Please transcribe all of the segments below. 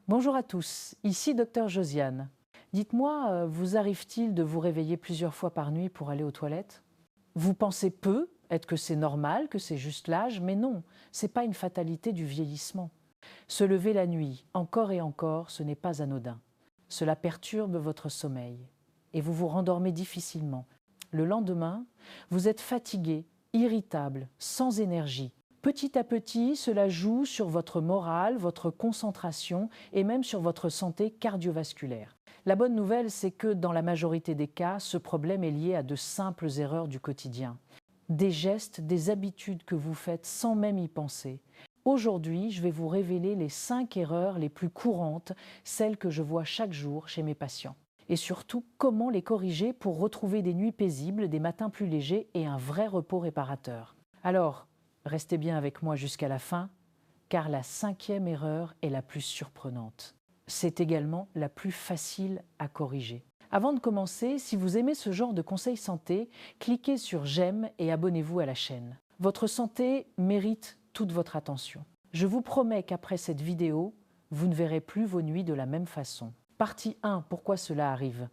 Bonjour à tous, ici Docteur Josiane. Dites-moi, vous arrive-t-il de vous réveiller plusieurs fois par nuit pour aller aux toilettes? Vous pensez être que c'est normal, que c'est juste l'âge, mais non, c'est pas une fatalité du vieillissement. Se lever la nuit, encore et encore, ce n'est pas anodin. Cela perturbe votre sommeil et vous vous rendormez difficilement. Le lendemain, vous êtes fatigué, irritable, sans énergie. Petit à petit, cela joue sur votre morale, votre concentration et même sur votre santé cardiovasculaire. La bonne nouvelle, c'est que dans la majorité des cas, ce problème est lié à de simples erreurs du quotidien. Des gestes, des habitudes que vous faites sans même y penser. Aujourd'hui, je vais vous révéler les 5 erreurs les plus courantes, celles que je vois chaque jour chez mes patients. Et surtout, comment les corriger pour retrouver des nuits paisibles, des matins plus légers et un vrai repos réparateur. Alors, restez bien avec moi jusqu'à la fin, car la 5e erreur est la plus surprenante. C'est également la plus facile à corriger. Avant de commencer, si vous aimez ce genre de conseils santé, cliquez sur j'aime et abonnez-vous à la chaîne. Votre santé mérite toute votre attention. Je vous promets qu'après cette vidéo, vous ne verrez plus vos nuits de la même façon. Partie 1. Pourquoi cela arrive?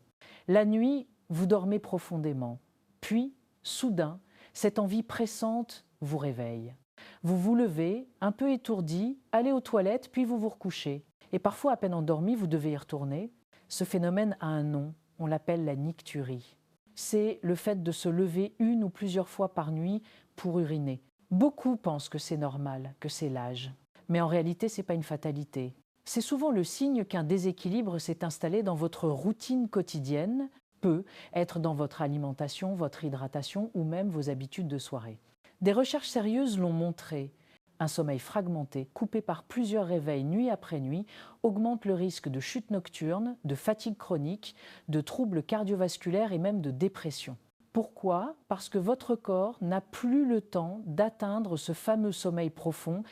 La nuit, vous dormez profondément. Puis, soudain, cette envie pressante vous réveille. Vous vous levez, un peu étourdi, allez aux toilettes, puis vous vous recouchez. Et parfois, à peine endormi, vous devez y retourner. Ce phénomène a un nom, on l'appelle la nicturie. C'est le fait de se lever une ou plusieurs fois par nuit pour uriner. Beaucoup pensent que c'est normal, que c'est l'âge. Mais en réalité, ce n'est pas une fatalité. C'est souvent le signe qu'un déséquilibre s'est installé dans votre routine quotidienne, peut être dans votre alimentation, votre hydratation ou même vos habitudes de soirée. Des recherches sérieuses l'ont montré. Un sommeil fragmenté, coupé par plusieurs réveils nuit après nuit, augmente le risque de chute nocturne, de fatigue chronique, de troubles cardiovasculaires et même de dépression. Pourquoi? Parce que votre corps n'a plus le temps d'atteindre ce fameux sommeil profond,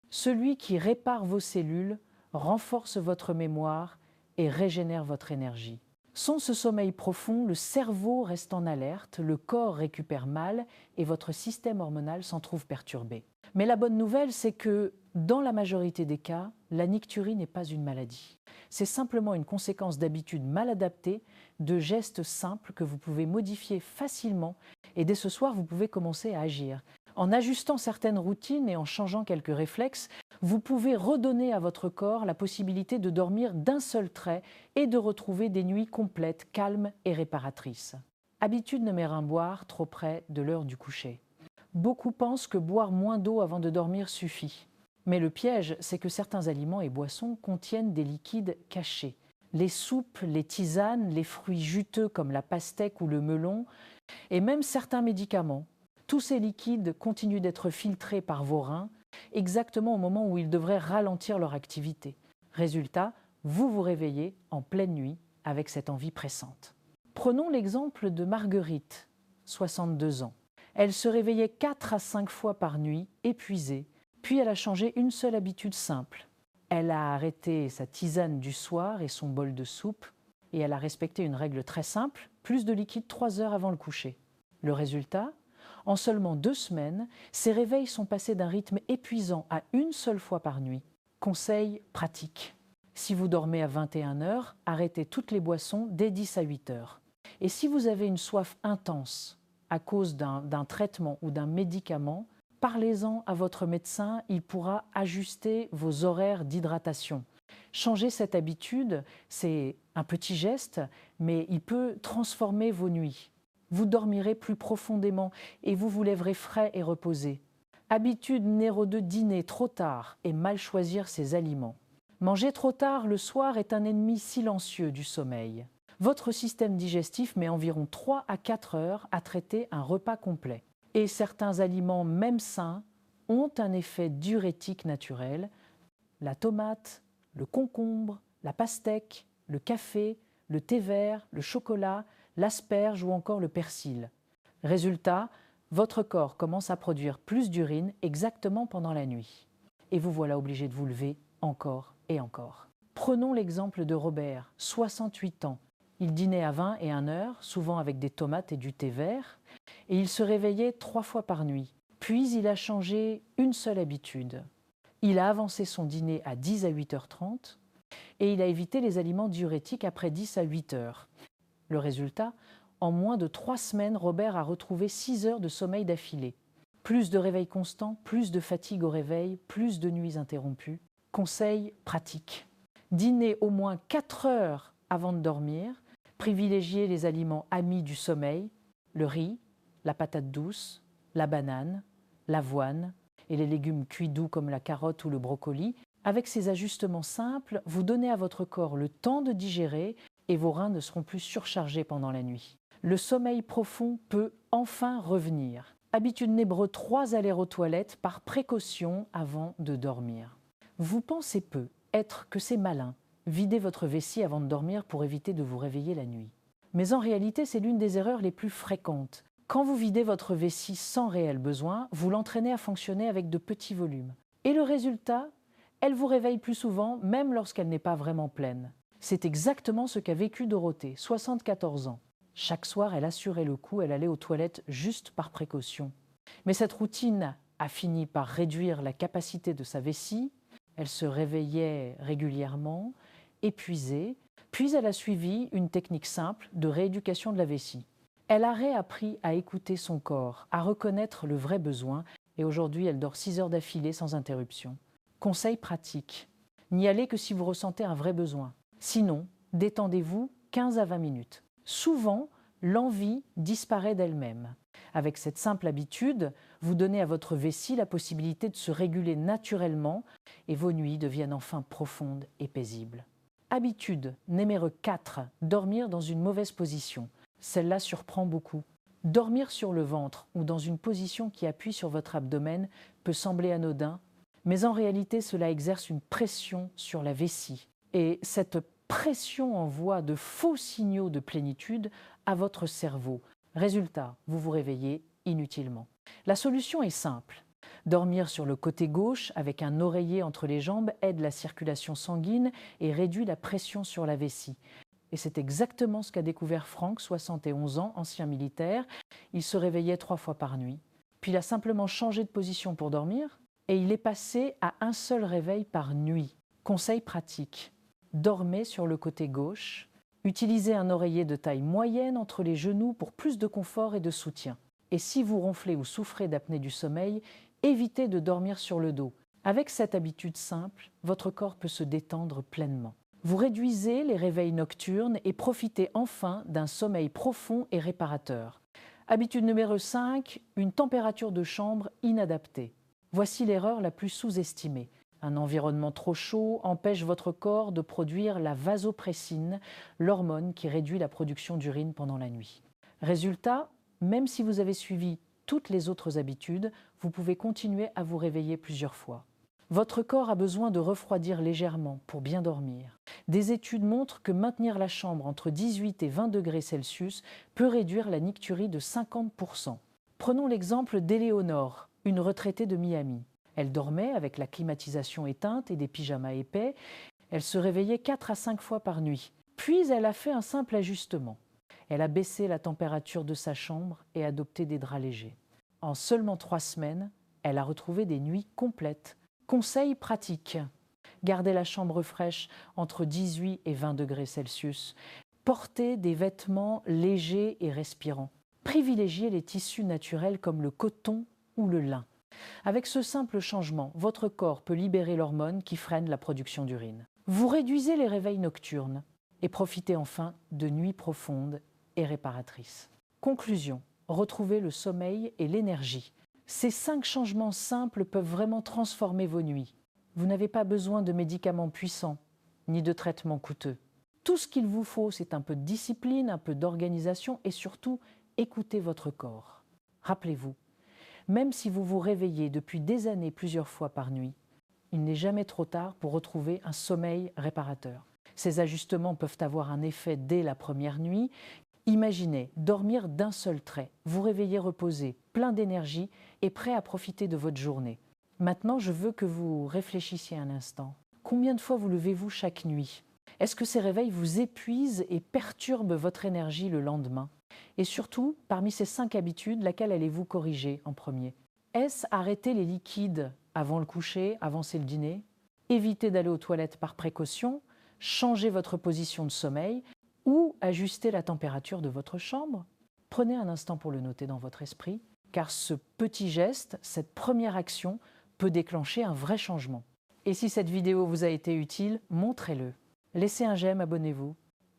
celui qui répare vos cellules, renforce votre mémoire et régénère votre énergie. Sans ce sommeil profond, le cerveau reste en alerte, le corps récupère mal et votre système hormonal s'en trouve perturbé. Mais la bonne nouvelle, c'est que dans la majorité des cas, la nicturie n'est pas une maladie. C'est simplement une conséquence d'habitudes mal adaptées, de gestes simples que vous pouvez modifier facilement et dès ce soir, vous pouvez commencer à agir. En ajustant certaines routines et en changeant quelques réflexes, vous pouvez redonner à votre corps la possibilité de dormir d'un seul trait et de retrouver des nuits complètes, calmes et réparatrices. Habitude numéro 1, boire trop près de l'heure du coucher. Beaucoup pensent que boire moins d'eau avant de dormir suffit. Mais le piège, c'est que certains aliments et boissons contiennent des liquides cachés. Les soupes, les tisanes, les fruits juteux comme la pastèque ou le melon, et même certains médicaments. Tous ces liquides continuent d'être filtrés par vos reins exactement au moment où ils devraient ralentir leur activité. Résultat, vous vous réveillez en pleine nuit avec cette envie pressante. Prenons l'exemple de Marguerite, 62 ans. Elle se réveillait 4 à 5 fois par nuit, épuisée, puis elle a changé une seule habitude simple. Elle a arrêté sa tisane du soir et son bol de soupe, et elle a respecté une règle très simple, plus de liquide 3 heures avant le coucher. Le résultat? En seulement 2 semaines, ses réveils sont passés d'un rythme épuisant à une seule fois par nuit. Conseil pratique. Si vous dormez à 21 heures, arrêtez toutes les boissons dès 10 à 8 heures. Et si vous avez une soif intense à cause d'un traitement ou d'un médicament, parlez-en à votre médecin, il pourra ajuster vos horaires d'hydratation. Changer cette habitude, c'est un petit geste, mais il peut transformer vos nuits. Vous dormirez plus profondément et vous vous lèverez frais et reposé. Habitude numéro 2, dîner trop tard et mal choisir ses aliments. Manger trop tard le soir est un ennemi silencieux du sommeil. Votre système digestif met environ 3 à 4 heures à traiter un repas complet. Et certains aliments, même sains, ont un effet diurétique naturel. La tomate, le concombre, la pastèque, le café, le thé vert, le chocolat, l'asperge ou encore le persil. Résultat, votre corps commence à produire plus d'urine exactement pendant la nuit. Et vous voilà obligé de vous lever encore et encore. Prenons l'exemple de Robert, 68 ans. Il dînait à 20 et 1 heure, souvent avec des tomates et du thé vert, et il se réveillait 3 fois par nuit. Puis il a changé une seule habitude. Il a avancé son dîner à 10 à 8h30 et il a évité les aliments diurétiques après 10 à 8 heures. Le résultat, en moins de 3 semaines, Robert a retrouvé 6 heures de sommeil d'affilée. Plus de réveil constant, plus de fatigue au réveil, plus de nuits interrompues. Conseil pratique. Dîner au moins 4 heures avant de dormir. Privilégiez les aliments amis du sommeil, le riz, la patate douce, la banane, l'avoine et les légumes cuits doux comme la carotte ou le brocoli. Avec ces ajustements simples, vous donnez à votre corps le temps de digérer et vos reins ne seront plus surchargés pendant la nuit. Le sommeil profond peut enfin revenir. Habitude numéro 3, aller aux toilettes par précaution avant de dormir. Vous pensez peu être que c'est malin, vider votre vessie avant de dormir pour éviter de vous réveiller la nuit. Mais en réalité, c'est l'une des erreurs les plus fréquentes. Quand vous videz votre vessie sans réel besoin, vous l'entraînez à fonctionner avec de petits volumes. Et le résultat, elle vous réveille plus souvent, même lorsqu'elle n'est pas vraiment pleine. C'est exactement ce qu'a vécu Dorothée, 74 ans. Chaque soir, elle assurait le coup, elle allait aux toilettes juste par précaution. Mais cette routine a fini par réduire la capacité de sa vessie, elle se réveillait régulièrement, épuisée, puis elle a suivi une technique simple de rééducation de la vessie. Elle a réappris à écouter son corps, à reconnaître le vrai besoin, et aujourd'hui elle dort 6 heures d'affilée sans interruption. Conseil pratique, n'y allez que si vous ressentez un vrai besoin. Sinon, détendez-vous 15 à 20 minutes. Souvent, l'envie disparaît d'elle-même. Avec cette simple habitude, vous donnez à votre vessie la possibilité de se réguler naturellement et vos nuits deviennent enfin profondes et paisibles. Habitude numéro 4, dormir dans une mauvaise position. Celle-là surprend beaucoup. Dormir sur le ventre ou dans une position qui appuie sur votre abdomen peut sembler anodin, mais en réalité cela exerce une pression sur la vessie. Et cette pression envoie de faux signaux de plénitude à votre cerveau. Résultat, vous vous réveillez inutilement. La solution est simple. Dormir sur le côté gauche avec un oreiller entre les jambes aide la circulation sanguine et réduit la pression sur la vessie. Et c'est exactement ce qu'a découvert Franck, 71 ans, ancien militaire. Il se réveillait 3 fois par nuit. Puis il a simplement changé de position pour dormir et il est passé à un seul réveil par nuit. Conseil pratique. Dormez sur le côté gauche. Utilisez un oreiller de taille moyenne entre les genoux pour plus de confort et de soutien. Et si vous ronflez ou souffrez d'apnée du sommeil, évitez de dormir sur le dos. Avec cette habitude simple, votre corps peut se détendre pleinement. Vous réduisez les réveils nocturnes et profitez enfin d'un sommeil profond et réparateur. Habitude numéro 5, une température de chambre inadaptée. Voici l'erreur la plus sous-estimée. Un environnement trop chaud empêche votre corps de produire la vasopressine, l'hormone qui réduit la production d'urine pendant la nuit. Résultat, même si vous avez suivi toutes les autres habitudes, vous pouvez continuer à vous réveiller plusieurs fois. Votre corps a besoin de refroidir légèrement pour bien dormir. Des études montrent que maintenir la chambre entre 18 et 20 degrés Celsius peut réduire la nicturie de 50%. Prenons l'exemple d'Éléonore, une retraitée de Miami. Elle dormait avec la climatisation éteinte et des pyjamas épais. Elle se réveillait 4 à 5 fois par nuit. Puis elle a fait un simple ajustement. Elle a baissé la température de sa chambre et adopté des draps légers. En seulement 3 semaines, elle a retrouvé des nuits complètes. Conseil pratique. Gardez la chambre fraîche entre 18 et 20 degrés Celsius. Portez des vêtements légers et respirants. Privilégiez les tissus naturels comme le coton ou le lin. Avec ce simple changement, votre corps peut libérer l'hormone qui freine la production d'urine. Vous réduisez les réveils nocturnes et profitez enfin de nuits profondes et réparatrices. Conclusion, retrouvez le sommeil et l'énergie. Ces 5 changements simples peuvent vraiment transformer vos nuits. Vous n'avez pas besoin de médicaments puissants, ni de traitements coûteux. Tout ce qu'il vous faut, c'est un peu de discipline, un peu d'organisation et surtout, écoutez votre corps. Rappelez-vous, même si vous vous réveillez depuis des années plusieurs fois par nuit, il n'est jamais trop tard pour retrouver un sommeil réparateur. Ces ajustements peuvent avoir un effet dès la première nuit. Imaginez dormir d'un seul trait, vous réveiller reposé, plein d'énergie et prêt à profiter de votre journée. Maintenant, je veux que vous réfléchissiez un instant. Combien de fois vous levez-vous chaque nuit? Est-ce que ces réveils vous épuisent et perturbent votre énergie le lendemain? Et surtout, parmi ces 5 habitudes, laquelle allez-vous corriger en premier? Est-ce arrêter les liquides avant le coucher, avancer le dîner? Éviter d'aller aux toilettes par précaution? changer votre position de sommeil ou ajuster la température de votre chambre. Prenez un instant pour le noter dans votre esprit, car ce petit geste, cette première action, peut déclencher un vrai changement. Et si cette vidéo vous a été utile, montrez-le. Laissez un j'aime, abonnez-vous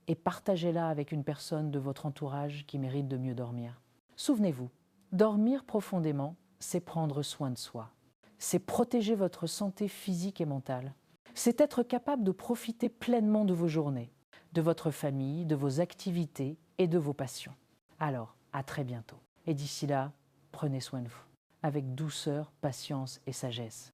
et partagez-la avec une personne de votre entourage qui mérite de mieux dormir. Souvenez-vous, dormir profondément, c'est prendre soin de soi. C'est protéger votre santé physique et mentale. C'est être capable de profiter pleinement de vos journées, de votre famille, de vos activités et de vos passions. Alors, à très bientôt. Et d'ici là, prenez soin de vous, avec douceur, patience et sagesse.